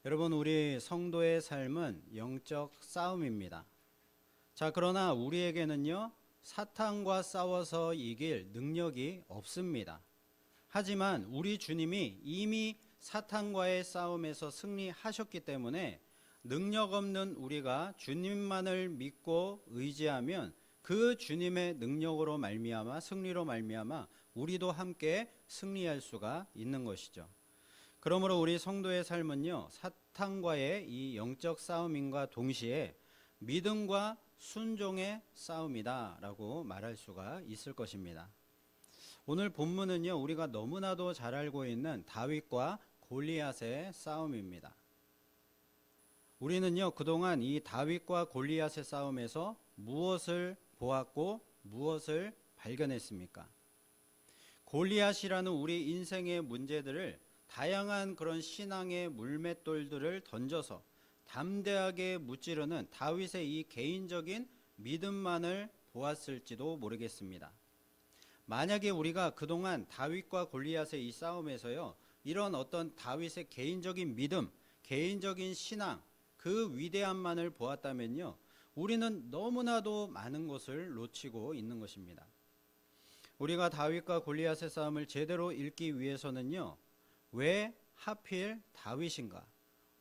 여러분, 우리 성도의 삶은 영적 싸움입니다. 자, 그러나 우리에게는요, 사탄과 싸워서 이길 능력이 없습니다. 하지만 우리 주님이 이미 사탄과의 싸움에서 승리하셨기 때문에 능력 없는 우리가 주님만을 믿고 의지하면 그 주님의 능력으로 말미암아 승리로 말미암아 우리도 함께 승리할 수가 있는 것이죠. 그러므로 우리 성도의 삶은요, 사탄과의 이 영적 싸움인과 동시에 믿음과 순종의 싸움이다라고 말할 수가 있을 것입니다. 오늘 본문은요, 우리가 너무나도 잘 알고 있는 다윗과 골리앗의 싸움입니다. 우리는요, 그동안 이 다윗과 골리앗의 싸움에서 무엇을 보았고 무엇을 발견했습니까? 골리앗이라는 우리 인생의 문제들을 다양한 그런 신앙의 물맷돌들을 던져서 담대하게 무찌르는 다윗의 이 개인적인 믿음만을 보았을지도 모르겠습니다. 만약에 우리가 그동안 다윗과 골리앗의 이 싸움에서요, 이런 어떤 다윗의 개인적인 믿음, 개인적인 신앙, 그 위대함만을 보았다면요, 우리는 너무나도 많은 것을 놓치고 있는 것입니다. 우리가 다윗과 골리앗의 싸움을 제대로 읽기 위해서는요, 왜 하필 다윗인가?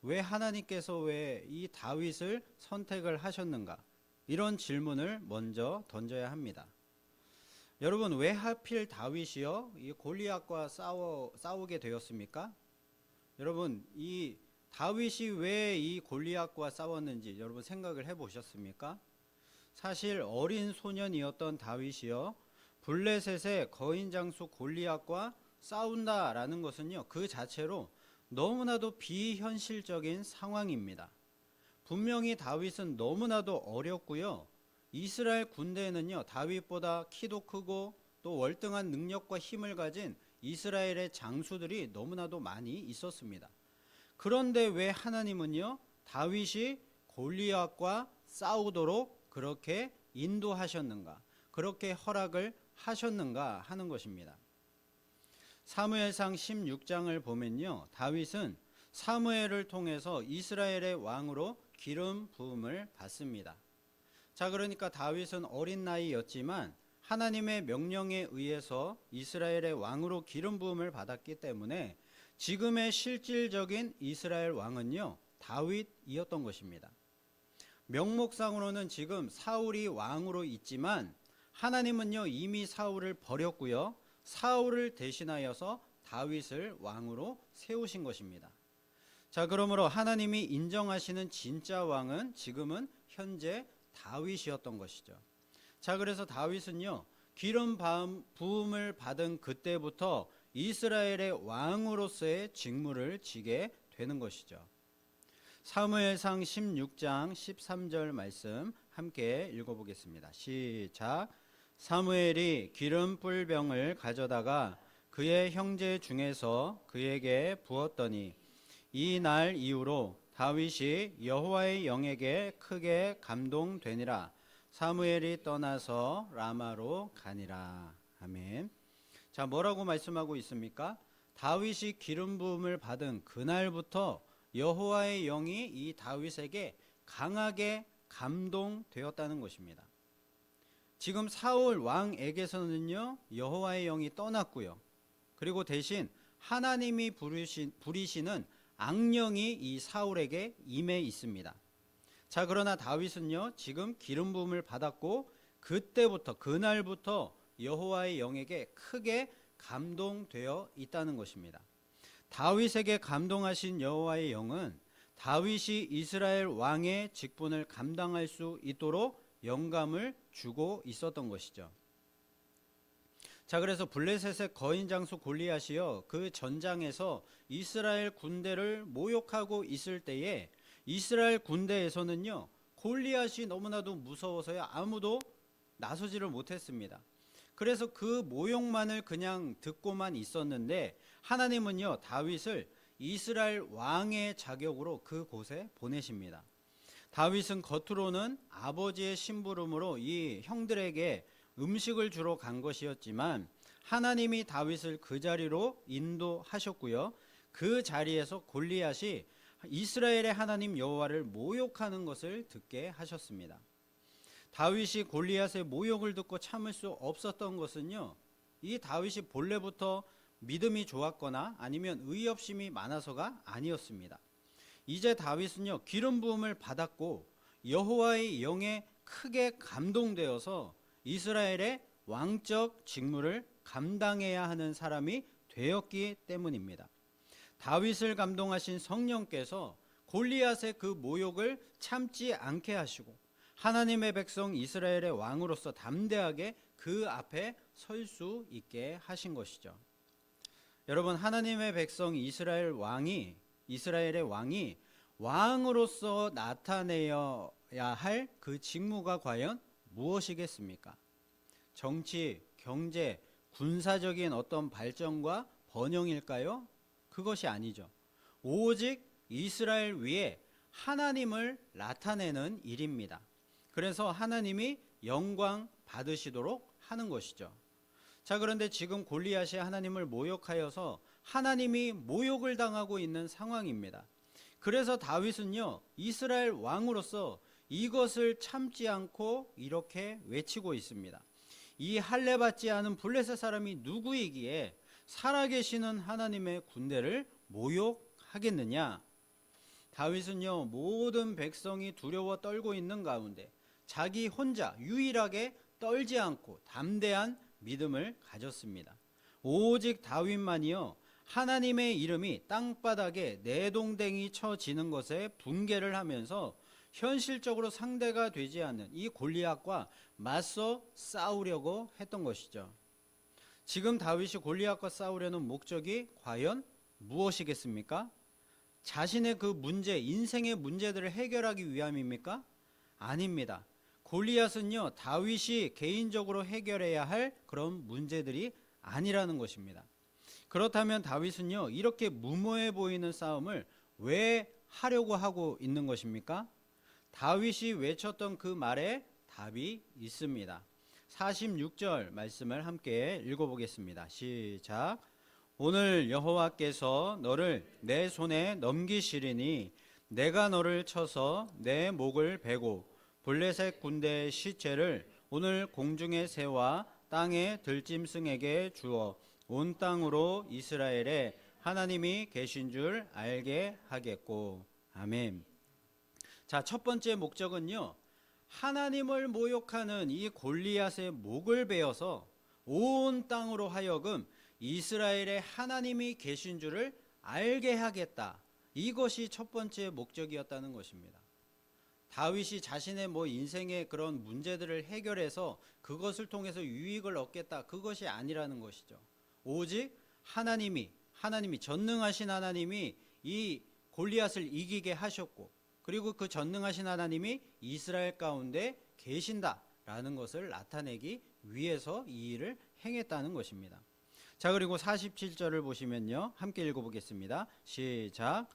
왜 하나님께서 왜 이 다윗을 선택을 하셨는가? 이런 질문을 먼저 던져야 합니다. 여러분, 왜 하필 다윗이요? 이 골리앗과 싸우게 되었습니까? 여러분, 이 다윗이 왜 이 골리앗과 싸웠는지 여러분 생각을 해보셨습니까? 사실 어린 소년이었던 다윗이요, 블레셋의 거인 장수 골리앗과 싸운다라는 것은요, 그 자체로 너무나도 비현실적인 상황입니다. 분명히 다윗은 너무나도 어렸고요, 이스라엘 군대에는요, 다윗보다 키도 크고 또 월등한 능력과 힘을 가진 이스라엘의 장수들이 너무나도 많이 있었습니다. 그런데 왜 하나님은요, 다윗이 골리앗과 싸우도록 그렇게 인도하셨는가, 그렇게 허락을 하셨는가 하는 것입니다. 사무엘상 16장을 보면요, 다윗은 사무엘을 통해서 이스라엘의 왕으로 기름 부음을 받습니다. 자, 그러니까 다윗은 어린 나이였지만 하나님의 명령에 의해서 이스라엘의 왕으로 기름 부음을 받았기 때문에 지금의 실질적인 이스라엘 왕은요, 다윗이었던 것입니다. 명목상으로는 지금 사울이 왕으로 있지만 하나님은요, 이미 사울을 버렸고요, 사울을 대신하여서 다윗을 왕으로 세우신 것입니다. 자, 그러므로 하나님이 인정하시는 진짜 왕은 지금은 현재 다윗이었던 것이죠. 자, 그래서 다윗은요, 기름 부음을 받은 그때부터 이스라엘의 왕으로서의 직무를 지게 되는 것이죠. 사무엘상 16장 13절 말씀 함께 읽어보겠습니다. 시작. 사무엘이 기름불 병을 가져다가 그의 형제 중에서 그에게 부었더니 이 날 이후로 다윗이 여호와의 영에게 크게 감동되니라. 사무엘이 떠나서 라마로 가니라. 아멘. 자, 뭐라고 말씀하고 있습니까? 다윗이 기름 부음을 받은 그날부터 여호와의 영이 이 다윗에게 강하게 감동되었다는 것입니다. 지금 사울 왕에게서는요, 여호와의 영이 떠났고요, 그리고 대신 하나님이 부리시는 악령이 이 사울에게 임해 있습니다. 자, 그러나 다윗은요, 지금 기름 부음을 받았고 그때부터, 그날부터 여호와의 영에게 크게 감동되어 있다는 것입니다. 다윗에게 감동하신 여호와의 영은 다윗이 이스라엘 왕의 직분을 감당할 수 있도록 영감을 주고 있었던 것이죠. 자, 그래서 블레셋의 거인 장수 골리앗이요, 그 전장에서 이스라엘 군대를 모욕하고 있을 때에 이스라엘 군대에서는요, 골리앗이 너무나도 무서워서요, 아무도 나서지를 못했습니다. 그래서 그 모욕만을 그냥 듣고만 있었는데 하나님은요, 다윗을 이스라엘 왕의 자격으로 그곳에 보내십니다. 다윗은 겉으로는 아버지의 심부름으로 이 형들에게 음식을 주러 간 것이었지만 하나님이 다윗을 그 자리로 인도하셨고요, 그 자리에서 골리앗이 이스라엘의 하나님 여호와를 모욕하는 것을 듣게 하셨습니다. 다윗이 골리앗의 모욕을 듣고 참을 수 없었던 것은요, 이 다윗이 본래부터 믿음이 좋았거나 아니면 의협심이 많아서가 아니었습니다. 이제 다윗은요, 기름 부음을 받았고 여호와의 영에 크게 감동되어서 이스라엘의 왕적 직무를 감당해야 하는 사람이 되었기 때문입니다. 다윗을 감동하신 성령께서 골리앗의 그 모욕을 참지 않게 하시고 하나님의 백성 이스라엘의 왕으로서 담대하게 그 앞에 설 수 있게 하신 것이죠. 여러분, 하나님의 백성 이스라엘의 왕이 왕으로서 나타내어야 할 그 직무가 과연 무엇이겠습니까? 정치, 경제, 군사적인 어떤 발전과 번영일까요? 그것이 아니죠. 오직 이스라엘 위에 하나님을 나타내는 일입니다. 그래서 하나님이 영광 받으시도록 하는 것이죠. 자, 그런데 지금 골리앗이 하나님을 모욕하여서 하나님이 모욕을 당하고 있는 상황입니다. 그래서 다윗은요, 이스라엘 왕으로서 이것을 참지 않고 이렇게 외치고 있습니다. 이 할례 받지 않은 블레셋 사람이 누구이기에 살아계시는 하나님의 군대를 모욕하겠느냐? 다윗은요, 모든 백성이 두려워 떨고 있는 가운데 자기 혼자 유일하게 떨지 않고 담대한 믿음을 가졌습니다. 오직 다윗만이요, 하나님의 이름이 땅바닥에 내동댕이 쳐지는 것에 분개를 하면서 현실적으로 상대가 되지 않는 이 골리앗과 맞서 싸우려고 했던 것이죠. 지금 다윗이 골리앗과 싸우려는 목적이 과연 무엇이겠습니까? 자신의 그 문제, 인생의 문제들을 해결하기 위함입니까? 아닙니다. 골리앗은요, 다윗이 개인적으로 해결해야 할 그런 문제들이 아니라는 것입니다. 그렇다면 다윗은요, 이렇게 무모해 보이는 싸움을 왜 하려고 하고 있는 것입니까? 다윗이 외쳤던 그 말에 답이 있습니다. 46절 말씀을 함께 읽어보겠습니다. 시작. 오늘 여호와께서 너를 내 손에 넘기시리니 내가 너를 쳐서 내 목을 베고 블레셋 군대의 시체를 오늘 공중의 새와 땅의 들짐승에게 주어 온 땅으로 이스라엘에 하나님이 계신 줄 알게 하겠고. 아멘. 자, 첫 번째 목적은요, 하나님을 모욕하는 이 골리앗의 목을 베어서 온 땅으로 하여금 이스라엘에 하나님이 계신 줄을 알게 하겠다. 이것이 첫 번째 목적이었다는 것입니다. 다윗이 자신의 인생의 그런 문제들을 해결해서 그것을 통해서 유익을 얻겠다. 그것이 아니라는 것이죠. 오직 하나님이 전능하신 하나님이 이 골리앗을 이기게 하셨고, 그리고 그 전능하신 하나님이 이스라엘 가운데 계신다라는 것을 나타내기 위해서 이 일을 행했다는 것입니다. 자, 그리고 47절을 보시면요, 함께 읽어보겠습니다. 시작.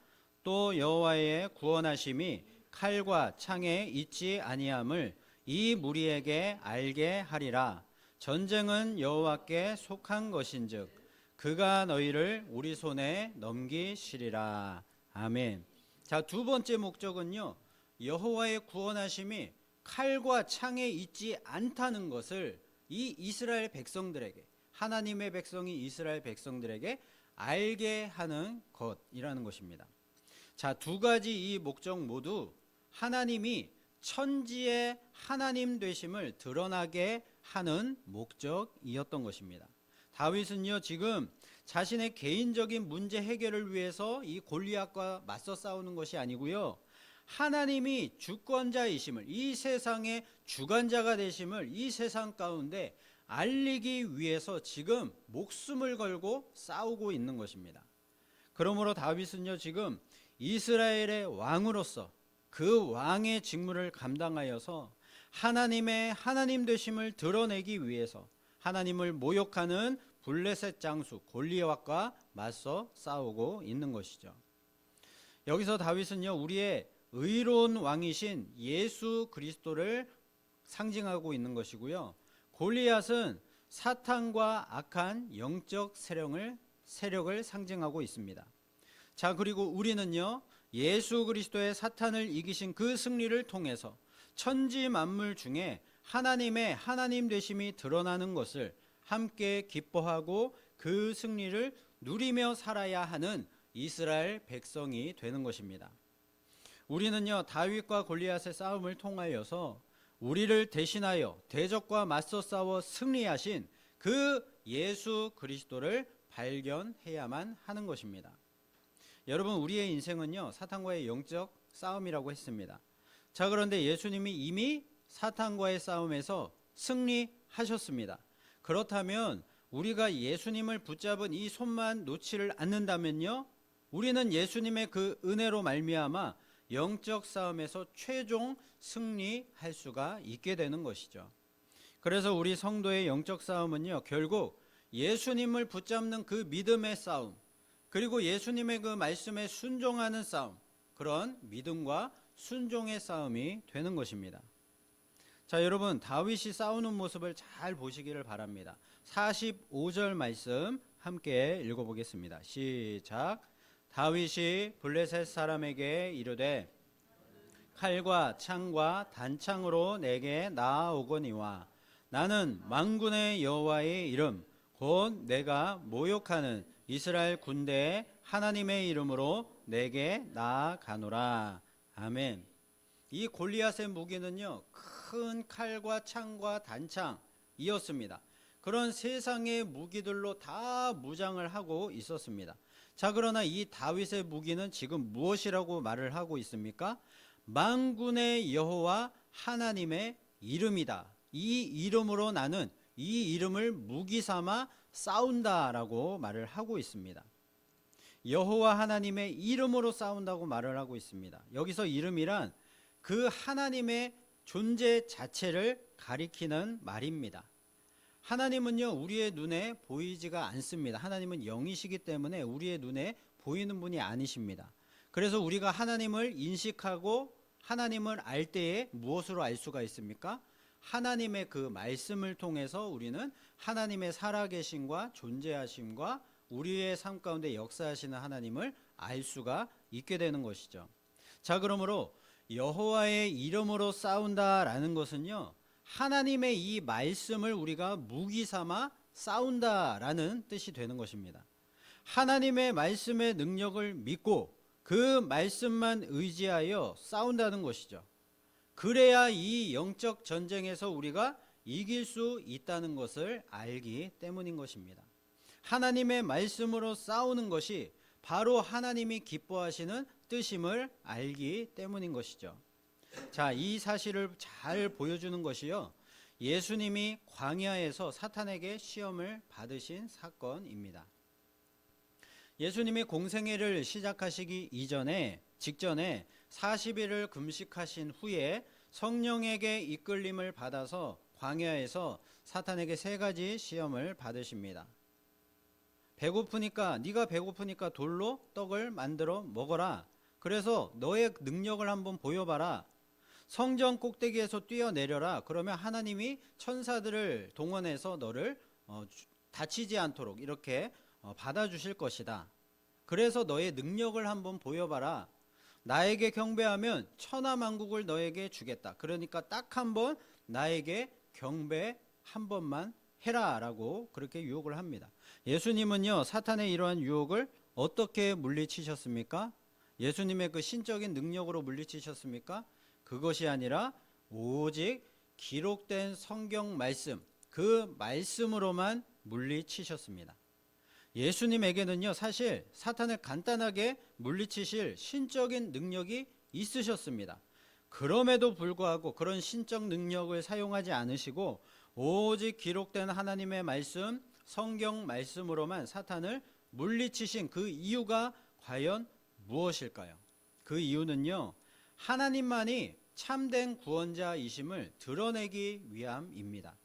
또 여호와의 구원하심이 칼과 창에 있지 아니함을 이 무리에게 알게 하리라. 전쟁은 여호와께 속한 것인즉 그가 너희를 우리 손에 넘기시리라. 아멘. 자, 두 번째 목적은요, 여호와의 구원하심이 칼과 창에 있지 않다는 것을 이 이스라엘 백성들에게, 하나님의 백성이 이스라엘 백성들에게 알게 하는 것이라는 것입니다. 자, 두 가지 이 목적 모두 하나님이 천지의 하나님 되심을 드러나게 하는 목적이었던 것입니다. 다윗은요, 지금 자신의 개인적인 문제 해결을 위해서 이 골리앗과 맞서 싸우는 것이 아니고요, 하나님이 주권자이심을, 이 세상의 주관자가 되심을 이 세상 가운데 알리기 위해서 지금 목숨을 걸고 싸우고 있는 것입니다. 그러므로 다윗은요, 지금 이스라엘의 왕으로서 그 왕의 직무를 감당하여서 하나님의 하나님 되심을 드러내기 위해서 하나님을 모욕하는 블레셋 장수 골리앗과 맞서 싸우고 있는 것이죠. 여기서 다윗은요, 우리의 의로운 왕이신 예수 그리스도를 상징하고 있는 것이고요, 골리앗은 사탄과 악한 영적 세력을 상징하고 있습니다. 자, 그리고 우리는요, 예수 그리스도의 사탄을 이기신 그 승리를 통해서 천지 만물 중에 하나님의 하나님 되심이 드러나는 것을 함께 기뻐하고 그 승리를 누리며 살아야 하는 이스라엘 백성이 되는 것입니다. 우리는요, 다윗과 골리앗의 싸움을 통하여서 우리를 대신하여 대적과 맞서 싸워 승리하신 그 예수 그리스도를 발견해야만 하는 것입니다. 여러분, 우리의 인생은요, 사탄과의 영적 싸움이라고 했습니다. 자, 그런데 예수님이 이미 사탄과의 싸움에서 승리하셨습니다. 그렇다면 우리가 예수님을 붙잡은 이 손만 놓지를 않는다면요, 우리는 예수님의 그 은혜로 말미암아 영적 싸움에서 최종 승리할 수가 있게 되는 것이죠. 그래서 우리 성도의 영적 싸움은요, 결국 예수님을 붙잡는 그 믿음의 싸움, 그리고 예수님의 그 말씀에 순종하는 싸움, 그런 믿음과 순종의 싸움이 되는 것입니다. 자, 여러분, 다윗이 싸우는 모습을 잘 보시기를 바랍니다. 45절 말씀 함께 읽어보겠습니다. 시작. 다윗이 블레셋 사람에게 이르되 칼과 창과 단창으로 내게 나아오거니와 나는 만군의 여호와의 이름 곧 내가 모욕하는 이스라엘 군대의 하나님의 이름으로 내게 나아가노라. 아멘. 이 골리앗의 무기는요, 큰 칼과 창과 단창이었습니다. 그런 세상의 무기들로 다 무장을 하고 있었습니다. 자, 그러나 이 다윗의 무기는 지금 무엇이라고 말을 하고 있습니까? 만군의 여호와 하나님의 이름이다. 이 이름으로 나는 이 이름을 무기 삼아 싸운다라고 말을 하고 있습니다. 여호와 하나님의 이름으로 싸운다고 말을 하고 있습니다. 여기서 이름이란 그 하나님의 존재 자체를 가리키는 말입니다. 하나님은요, 우리의 눈에 보이지가 않습니다. 하나님은 영이시기 때문에 우리의 눈에 보이는 분이 아니십니다. 그래서 우리가 하나님을 인식하고 하나님을 알 때에 무엇으로 알 수가 있습니까? 하나님의 그 말씀을 통해서 우리는 하나님의 살아계심과 존재하심과 우리의 삶 가운데 역사하시는 하나님을 알 수가 있게 되는 것이죠. 자, 그러므로 여호와의 이름으로 싸운다라는 것은요, 하나님의 이 말씀을 우리가 무기 삼아 싸운다라는 뜻이 되는 것입니다. 하나님의 말씀의 능력을 믿고 그 말씀만 의지하여 싸운다는 것이죠. 그래야 이 영적 전쟁에서 우리가 이길 수 있다는 것을 알기 때문인 것입니다. 하나님의 말씀으로 싸우는 것이 바로 하나님이 기뻐하시는 뜻임을 알기 때문인 것이죠. 자, 이 사실을 잘 보여주는 것이요, 예수님이 광야에서 사탄에게 시험을 받으신 사건입니다. 예수님이 공생애를 시작하시기 직전에 40일을 금식하신 후에 성령에게 이끌림을 받아서 광야에서 사탄에게 3가지 시험을 받으십니다. 네가 배고프니까 돌로 떡을 만들어 먹어라. 그래서 너의 능력을 한번 보여봐라. 성전 꼭대기에서 뛰어내려라. 그러면 하나님이 천사들을 동원해서 너를 다치지 않도록 이렇게 받아주실 것이다. 그래서 너의 능력을 한번 보여봐라. 나에게 경배하면 천하만국을 너에게 주겠다. 그러니까 딱 한 번 나에게 경배 한 번만 해라 라고 그렇게 유혹을 합니다. 예수님은요, 사탄의 이러한 유혹을 어떻게 물리치셨습니까? 예수님의 그 신적인 능력으로 물리치셨습니까? 그것이 아니라 오직 기록된 성경 말씀, 그 말씀으로만 물리치셨습니다. 예수님에게는요, 사실 사탄을 간단하게 물리치실 신적인 능력이 있으셨습니다. 그럼에도 불구하고 그런 신적 능력을 사용하지 않으시고 오직 기록된 하나님의 말씀, 성경 말씀으로만 사탄을 물리치신 그 이유가 과연 무엇일까요? 그 이유는요, 하나님만이 참된 구원자이심을 드러내기 위함입니다.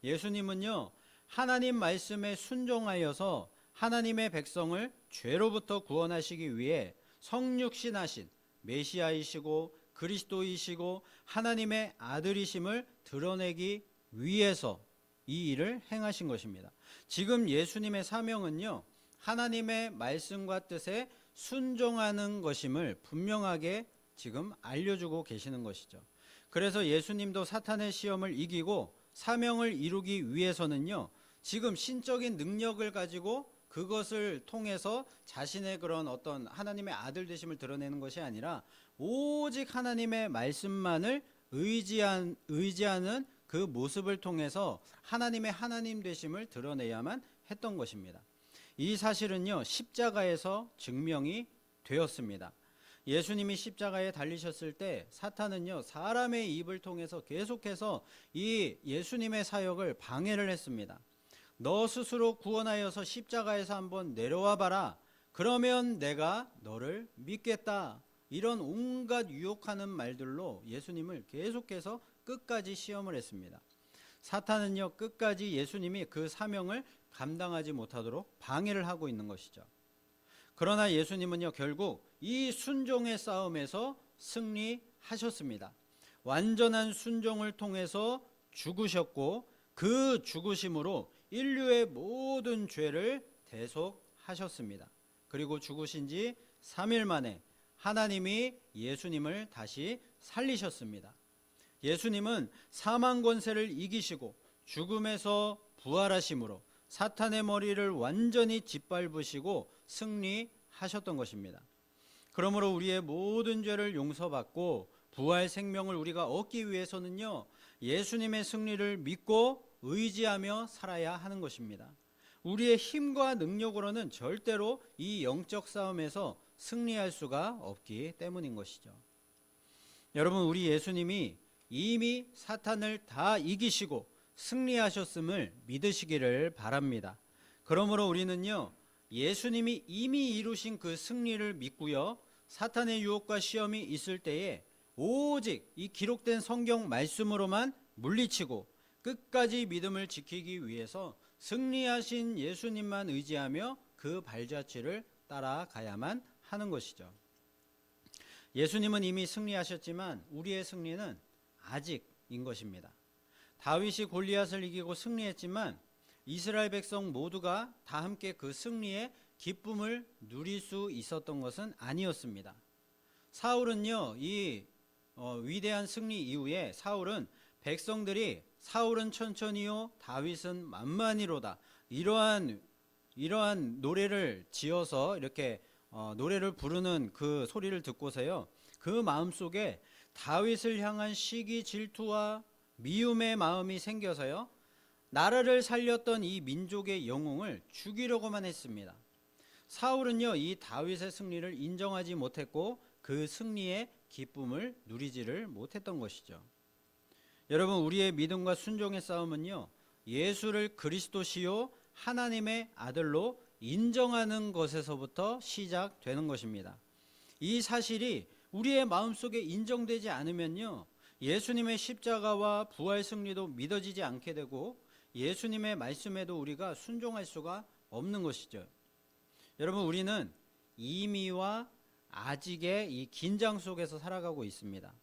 예수님은요, 하나님 말씀에 순종하여서 하나님의 백성을 죄로부터 구원하시기 위해 성육신하신 메시아이시고 그리스도이시고 하나님의 아들이심을 드러내기 위해서 이 일을 행하신 것입니다. 지금 예수님의 사명은요, 하나님의 말씀과 뜻에 순종하는 것임을 분명하게 지금 알려주고 계시는 것이죠. 그래서 예수님도 사탄의 시험을 이기고 사명을 이루기 위해서는요, 지금 신적인 능력을 가지고 그것을 통해서 자신의 그런 어떤 하나님의 아들 되심을 드러내는 것이 아니라 오직 하나님의 말씀만을 의지하는 그 모습을 통해서 하나님의 하나님 되심을 드러내야만 했던 것입니다. 이 사실은요, 십자가에서 증명이 되었습니다. 예수님이 십자가에 달리셨을 때 사탄은요, 사람의 입을 통해서 계속해서 이 예수님의 사역을 방해를 했습니다. 너 스스로 구원하여서 십자가에서 한번 내려와 봐라. 그러면 내가 너를 믿겠다. 이런 온갖 유혹하는 말들로 예수님을 계속해서 끝까지 시험을 했습니다. 사탄은요, 끝까지 예수님이 그 사명을 감당하지 못하도록 방해를 하고 있는 것이죠. 그러나 예수님은요, 결국 이 순종의 싸움에서 승리하셨습니다. 완전한 순종을 통해서 죽으셨고 그 죽으심으로 인류의 모든 죄를 대속하셨습니다. 그리고 죽으신 지 3일 만에 하나님이 예수님을 다시 살리셨습니다. 예수님은 사망 권세를 이기시고 죽음에서 부활하심으로 사탄의 머리를 완전히 짓밟으시고 승리하셨던 것입니다. 그러므로 우리의 모든 죄를 용서받고 부활 생명을 우리가 얻기 위해서는요, 예수님의 승리를 믿고 의지하며 살아야 하는 것입니다. 우리의 힘과 능력으로는 절대로 이 영적 싸움에서 승리할 수가 없기 때문인 것이죠. 여러분, 우리 예수님이 이미 사탄을 다 이기시고 승리하셨음을 믿으시기를 바랍니다. 그러므로 우리는요, 예수님이 이미 이루신 그 승리를 믿고요, 사탄의 유혹과 시험이 있을 때에 오직 이 기록된 성경 말씀으로만 물리치고 끝까지 믿음을 지키기 위해서 승리하신 예수님만 의지하며 그 발자취를 따라가야만 하는 것이죠. 예수님은 이미 승리하셨지만 우리의 승리는 아직인 것입니다. 다윗이 골리앗을 이기고 승리했지만 이스라엘 백성 모두가 다 함께 그 승리의 기쁨을 누릴 수 있었던 것은 아니었습니다. 사울은요, 이 위대한 승리 이후에 백성들이 사울은 천천히요 다윗은 만만히로다, 이러한 노래를 지어서 이렇게 노래를 부르는 그 소리를 듣고서요, 그 마음속에 다윗을 향한 시기, 질투와 미움의 마음이 생겨서요, 나라를 살렸던 이 민족의 영웅을 죽이려고만 했습니다. 사울은요, 이 다윗의 승리를 인정하지 못했고 그 승리의 기쁨을 누리지를 못했던 것이죠. 여러분, 우리의 믿음과 순종의 싸움은요, 예수를 그리스도시요 하나님의 아들로 인정하는 것에서부터 시작되는 것입니다. 이 사실이 우리의 마음속에 인정되지 않으면요, 예수님의 십자가와 부활 승리도 믿어지지 않게 되고 예수님의 말씀에도 우리가 순종할 수가 없는 것이죠. 여러분, 우리는 이미와 아직의 이 긴장 속에서 살아가고 있습니다.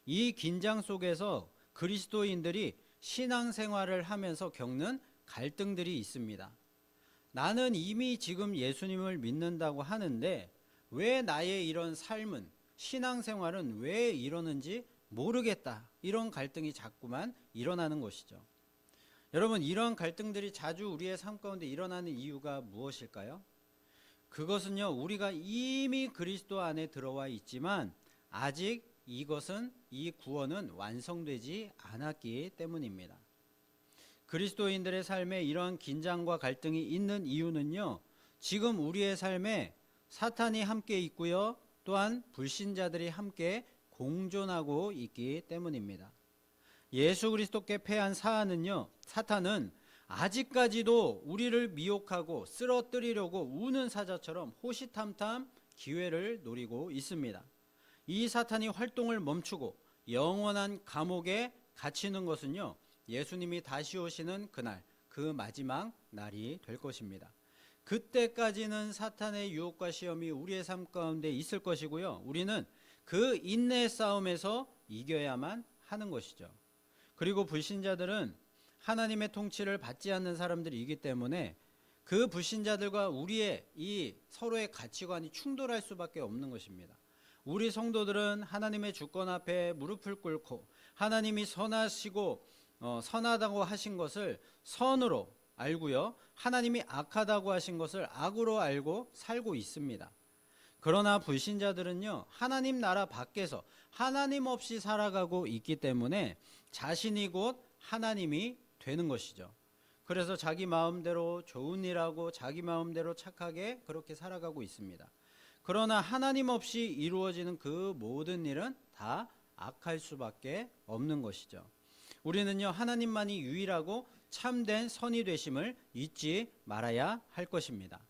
이 긴장 속에서 그리스도인들이 신앙생활을 하면서 겪는 갈등들이 있습니다. 나는 이미 지금 예수님을 믿는다고 하는데 왜 나의 이런 삶은, 신앙생활은 왜 이러는지 모르겠다. 이런 갈등이 자꾸만 일어나는 것이죠. 여러분, 이런 갈등들이 자주 우리의 삶 가운데 일어나는 이유가 무엇일까요? 그것은요, 우리가 이미 그리스도 안에 들어와 있지만 아직 이 구원은 완성되지 않았기 때문입니다. 그리스도인들의 삶에 이러한 긴장과 갈등이 있는 이유는요, 지금 우리의 삶에 사탄이 함께 있고요, 또한 불신자들이 함께 공존하고 있기 때문입니다. 예수 그리스도께 패한 사탄은 아직까지도 우리를 미혹하고 쓰러뜨리려고 우는 사자처럼 호시탐탐 기회를 노리고 있습니다. 이 사탄이 활동을 멈추고 영원한 감옥에 갇히는 것은요, 예수님이 다시 오시는 그날, 그 마지막 날이 될 것입니다. 그때까지는 사탄의 유혹과 시험이 우리의 삶 가운데 있을 것이고요, 우리는 그 인내의 싸움에서 이겨야만 하는 것이죠. 그리고 불신자들은 하나님의 통치를 받지 않는 사람들이기 때문에 그 불신자들과 우리의 이 서로의 가치관이 충돌할 수밖에 없는 것입니다. 우리 성도들은 하나님의 주권 앞에 무릎을 꿇고 하나님이 선하시고 선하다고 하신 것을 선으로 알고요, 하나님이 악하다고 하신 것을 악으로 알고 살고 있습니다. 그러나 불신자들은요, 하나님 나라 밖에서 하나님 없이 살아가고 있기 때문에 자신이 곧 하나님이 되는 것이죠. 그래서 자기 마음대로 좋은 일하고 자기 마음대로 착하게 그렇게 살아가고 있습니다. 그러나 하나님 없이 이루어지는 그 모든 일은 다 악할 수밖에 없는 것이죠. 우리는요, 하나님만이 유일하고 참된 선이 되심을 잊지 말아야 할 것입니다.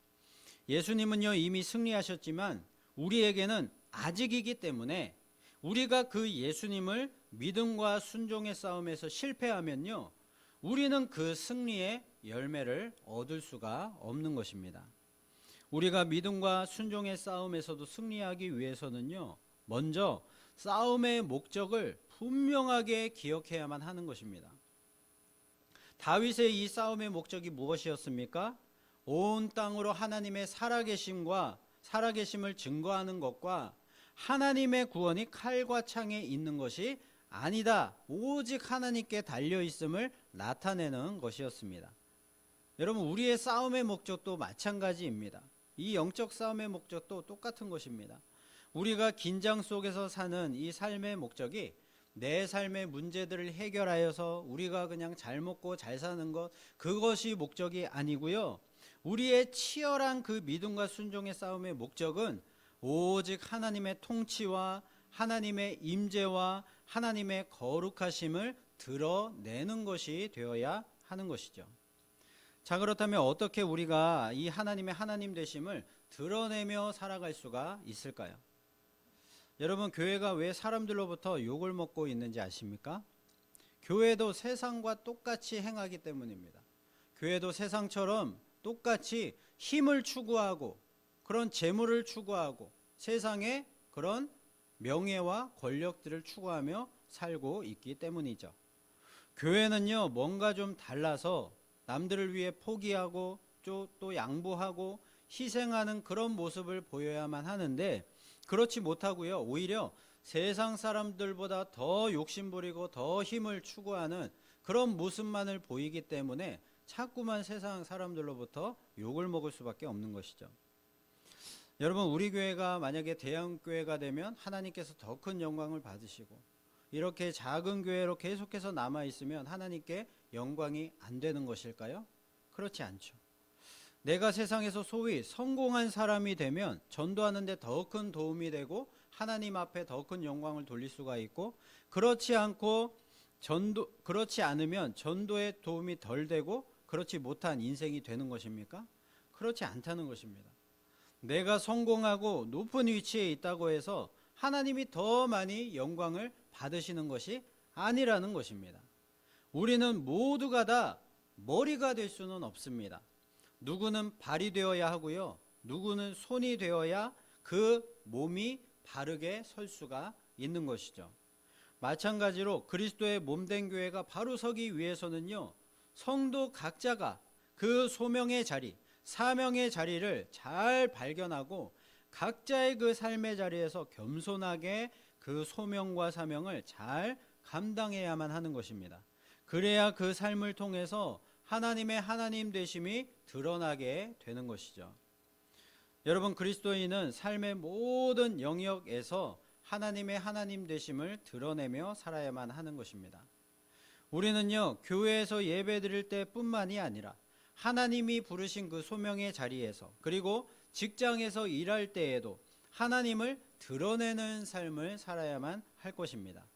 예수님은요, 이미 승리하셨지만 우리에게는 아직이기 때문에 우리가 그 예수님을 믿음과 순종의 싸움에서 실패하면요, 우리는 그 승리의 열매를 얻을 수가 없는 것입니다. 우리가 믿음과 순종의 싸움에서도 승리하기 위해서는요, 먼저 싸움의 목적을 분명하게 기억해야만 하는 것입니다. 다윗의 이 싸움의 목적이 무엇이었습니까? 온 땅으로 하나님의 살아계심을 증거하는 것과 하나님의 구원이 칼과 창에 있는 것이 아니다, 오직 하나님께 달려있음을 나타내는 것이었습니다. 여러분, 우리의 싸움의 목적도 마찬가지입니다. 이 영적 싸움의 목적도 똑같은 것입니다. 우리가 긴장 속에서 사는 이 삶의 목적이 내 삶의 문제들을 해결하여서 우리가 그냥 잘 먹고 잘 사는 것, 그것이 목적이 아니고요, 우리의 치열한 그 믿음과 순종의 싸움의 목적은 오직 하나님의 통치와 하나님의 임재와 하나님의 거룩하심을 드러내는 것이 되어야 하는 것이죠. 자, 그렇다면 어떻게 우리가 이 하나님의 하나님 되심을 드러내며 살아갈 수가 있을까요? 여러분, 교회가 왜 사람들로부터 욕을 먹고 있는지 아십니까? 교회도 세상과 똑같이 행하기 때문입니다. 교회도 세상처럼 똑같이 힘을 추구하고 그런 재물을 추구하고 세상의 그런 명예와 권력들을 추구하며 살고 있기 때문이죠. 교회는요, 뭔가 좀 달라서 남들을 위해 포기하고 또 양보하고 희생하는 그런 모습을 보여야만 하는데, 그렇지 못하고요, 오히려 세상 사람들보다 더 욕심부리고 더 힘을 추구하는 그런 모습만을 보이기 때문에 자꾸만 세상 사람들로부터 욕을 먹을 수밖에 없는 것이죠. 여러분, 우리 교회가 만약에 대형교회가 되면 하나님께서 더 큰 영광을 받으시고, 이렇게 작은 교회로 계속해서 남아있으면 하나님께 영광이 안 되는 것일까요? 그렇지 않죠. 내가 세상에서 소위 성공한 사람이 되면 전도하는 데 더 큰 도움이 되고 하나님 앞에 더 큰 영광을 돌릴 수가 있고, 그렇지 않으면 전도에 도움이 덜 되고 그렇지 못한 인생이 되는 것입니까? 그렇지 않다는 것입니다. 내가 성공하고 높은 위치에 있다고 해서 하나님이 더 많이 영광을 받으시는 것이 아니라는 것입니다. 우리는 모두가 다 머리가 될 수는 없습니다. 누구는 발이 되어야 하고요, 누구는 손이 되어야 그 몸이 바르게 설 수가 있는 것이죠. 마찬가지로 그리스도의 몸된 교회가 바로 서기 위해서는요, 성도 각자가 그 소명의 자리, 사명의 자리를 잘 발견하고 각자의 그 삶의 자리에서 겸손하게 그 소명과 사명을 잘 감당해야만 하는 것입니다. 그래야 그 삶을 통해서 하나님의 하나님 되심이 드러나게 되는 것이죠. 여러분, 그리스도인은 삶의 모든 영역에서 하나님의 하나님 되심을 드러내며 살아야만 하는 것입니다. 우리는요, 교회에서 예배 드릴 때뿐만이 아니라 하나님이 부르신 그 소명의 자리에서, 그리고 직장에서 일할 때에도 하나님을 드러내는 삶을 살아야만 할 것입니다.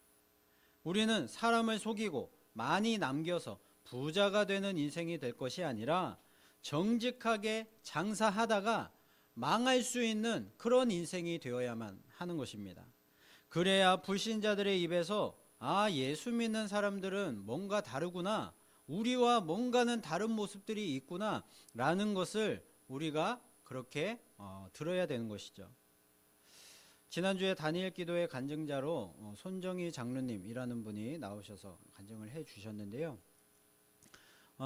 우리는 사람을 속이고 많이 남겨서 부자가 되는 인생이 될 것이 아니라 정직하게 장사하다가 망할 수 있는 그런 인생이 되어야만 하는 것입니다. 그래야 불신자들의 입에서 예수 믿는 사람들은 뭔가 다르구나, 우리와 뭔가는 다른 모습들이 있구나 라는 것을 우리가 그렇게 들어야 되는 것이죠. 지난주에 다니엘 기도의 간증자로 손정희 장로님이라는 분이 나오셔서 간증을 해 주셨는데요,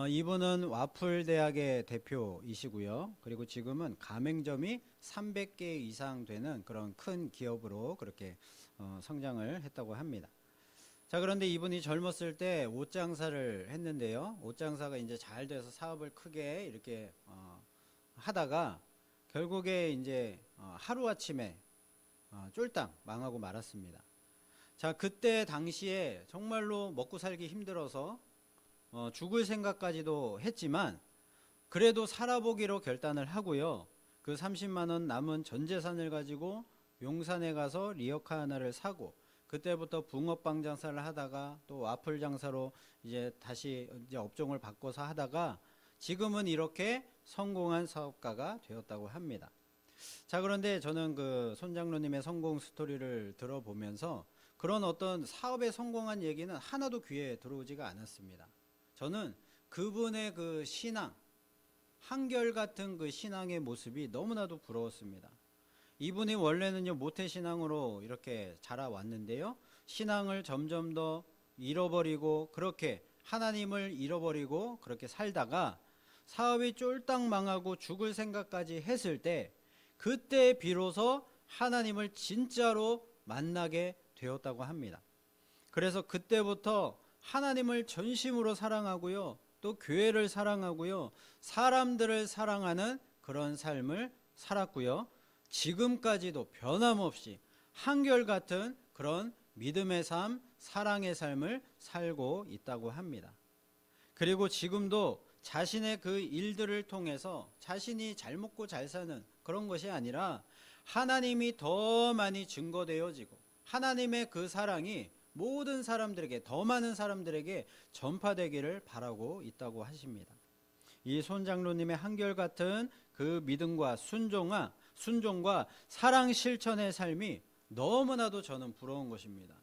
이분은 와플 대학의 대표이시고요. 그리고 지금은 가맹점이 300개 이상 되는 그런 큰 기업으로 그렇게 성장을 했다고 합니다. 자, 그런데 이분이 젊었을 때 옷장사를 했는데요. 옷장사가 이제 잘 돼서 사업을 크게 이렇게 하다가 결국에 이제 하루아침에 쫄딱 망하고 말았습니다. 자, 그때 당시에 정말로 먹고 살기 힘들어서 죽을 생각까지도 했지만 그래도 살아보기로 결단을 하고요. 그 30만 원 남은 전 재산을 가지고 용산에 가서 리어카 하나를 사고 그때부터 붕어빵 장사를 하다가 또 와플 장사로 이제 다시 이제 업종을 바꿔서 하다가 지금은 이렇게 성공한 사업가가 되었다고 합니다. 자, 그런데 저는 그 손 장로님의 성공 스토리를 들어보면서 그런 어떤 사업에 성공한 얘기는 하나도 귀에 들어오지가 않았습니다. 저는 그분의 그 신앙, 한결같은 그 신앙의 모습이 너무나도 부러웠습니다. 이분이 원래는요 모태신앙으로 이렇게 자라왔는데요, 신앙을 점점 더 잃어버리고 그렇게 하나님을 잃어버리고 그렇게 살다가 사업이 쫄딱 망하고 죽을 생각까지 했을 때 그때 비로소 하나님을 진짜로 만나게 되었다고 합니다. 그래서 그때부터 하나님을 전심으로 사랑하고요, 또 교회를 사랑하고요, 사람들을 사랑하는 그런 삶을 살았고요, 지금까지도 변함없이 한결같은 그런 믿음의 삶, 사랑의 삶을 살고 있다고 합니다. 그리고 지금도 자신의 그 일들을 통해서 자신이 잘 먹고 잘 사는 그런 것이 아니라 하나님이 더 많이 증거되어지고 하나님의 그 사랑이 모든 사람들에게, 더 많은 사람들에게 전파되기를 바라고 있다고 하십니다. 이 손 장로님의 한결같은 그 믿음과 순종과 사랑 실천의 삶이 너무나도 저는 부러운 것입니다.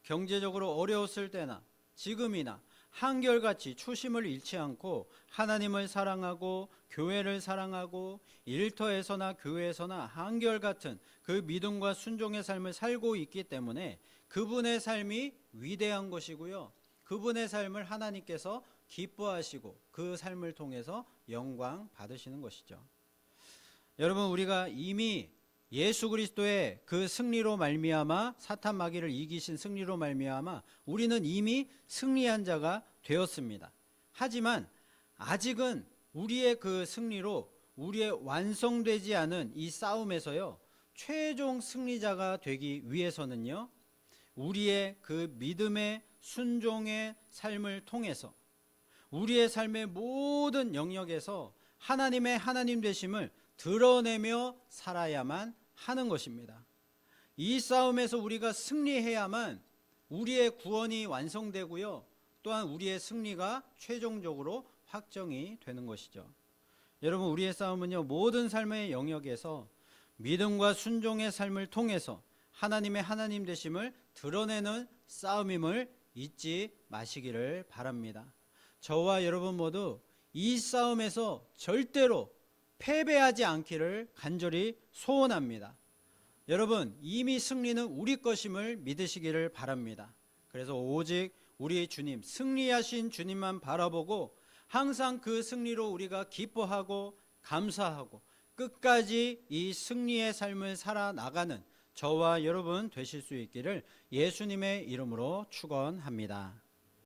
경제적으로 어려웠을 때나 지금이나 한결같이 초심을 잃지 않고 하나님을 사랑하고 교회를 사랑하고 일터에서나 교회에서나 한결같은 그 믿음과 순종의 삶을 살고 있기 때문에 그분의 삶이 위대한 것이고요, 그분의 삶을 하나님께서 기뻐하시고 그 삶을 통해서 영광 받으시는 것이죠. 여러분, 우리가 이미 예수 그리스도의 그 승리로 말미암아, 사탄 마귀를 이기신 승리로 말미암아 우리는 이미 승리한 자가 되었습니다. 하지만 아직은 우리의 그 승리로 우리의 완성되지 않은 이 싸움에서요, 최종 승리자가 되기 위해서는요, 우리의 그 믿음의 순종의 삶을 통해서 우리의 삶의 모든 영역에서 하나님의 하나님 되심을 드러내며 살아야만 하는 것입니다. 이 싸움에서 우리가 승리해야만 우리의 구원이 완성되고요, 또한 우리의 승리가 최종적으로 확정이 되는 것이죠. 여러분, 우리의 싸움은요, 모든 삶의 영역에서 믿음과 순종의 삶을 통해서 하나님의 하나님 되심을 드러내는 싸움임을 잊지 마시기를 바랍니다. 저와 여러분 모두 이 싸움에서 절대로 패배하지 않기를 간절히 소원합니다. 여러분, 이미 승리는 우리 것임을 믿으시기를 바랍니다. 그래서 오직 우리 주님, 승리하신 주님만 바라보고 항상 그 승리로 우리가 기뻐하고 감사하고 끝까지 이 승리의 삶을 살아나가는 저와 여러분 되실 수 있기를 예수님의 이름으로 축원합니다.